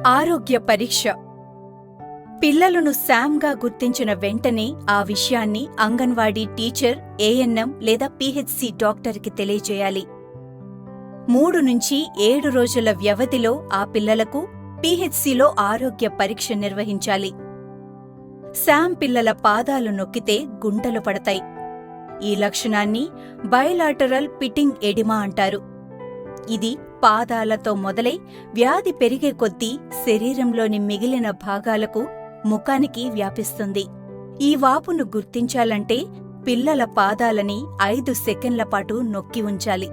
ఆరోగ్య పరీక్ష. పిల్లలను శామ్గా గుర్తించిన వెంటనే ఆ విషయాన్ని అంగన్వాడీ టీచర్, ఏఎన్ఎం లేదా పీహెచ్సీ డాక్టర్కి తెలియజేయాలి. 3 నుంచి 7 రోజుల వ్యవధిలో ఆ పిల్లలకు పీహెచ్సీలో ఆరోగ్య పరీక్ష నిర్వహించాలి. శామ్ పిల్లల పాదాలు నొక్కితే గుంటలు పడతాయి. ఈ లక్షణాన్ని బైలాటరల్ పిట్టింగ్ ఎడిమా అంటారు. ఇది పాదాలతో మొదలై వ్యాధి పెరిగే కొద్దీ శరీరంలోని మిగిలిన భాగాలకు, ముఖానికి వ్యాపిస్తుంది. ఈ వాపును గుర్తించాలంటే పిల్లల పాదాలని 5 సెకన్ల పాటు నొక్కి ఉంచాలి.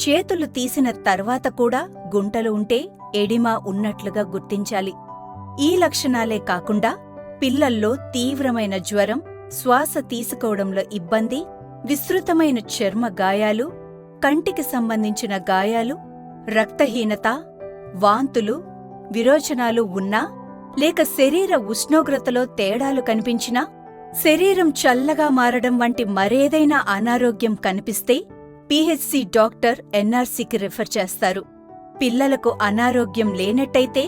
చేతులు తీసిన తర్వాత కూడా గుంటలు ఉంటే ఎడిమా ఉన్నట్లుగా గుర్తించాలి. ఈ లక్షణాలే కాకుండా పిల్లల్లో తీవ్రమైన జ్వరం, శ్వాస తీసుకోవడంలో ఇబ్బంది, విస్తృతమైన చర్మ గాయాలు, కంటికి సంబంధించిన గాయాలు, రక్తహీనత, వాంతులు, విరోచనాలు ఉన్నా, లేక శరీర ఉష్ణోగ్రతలో తేడాలు కనిపించినా, శరీరం చల్లగా మారడం వంటి మరేదైనా అనారోగ్యం కనిపిస్తే పీహెచ్సీ డాక్టర్ ఎన్ఆర్సీకి రిఫర్ చేస్తారు. పిల్లలకు అనారోగ్యం లేనట్టయితే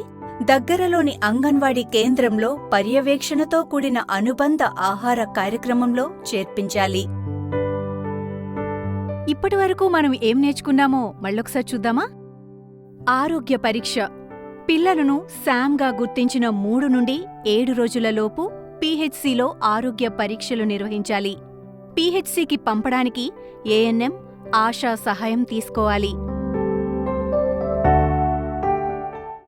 దగ్గరలోని అంగన్వాడీ కేంద్రంలో పర్యవేక్షణతో కూడిన అనుబంధ ఆహార కార్యక్రమంలో చేర్పించాలి. ఇప్పటివరకు మనం ఏం నేర్చుకున్నామో మళ్ళొకసారి చూద్దామా? ఆరోగ్య పరీక్ష. పిల్లలను శామ్గా గుర్తించిన 3 నుండి 7 రోజులలోపు పీహెచ్సీలో ఆరోగ్య పరీక్షలు నిర్వహించాలి. పీహెచ్సీకి పంపడానికి ఏఎన్ఎం, ఆశా సహాయం తీసుకోవాలి.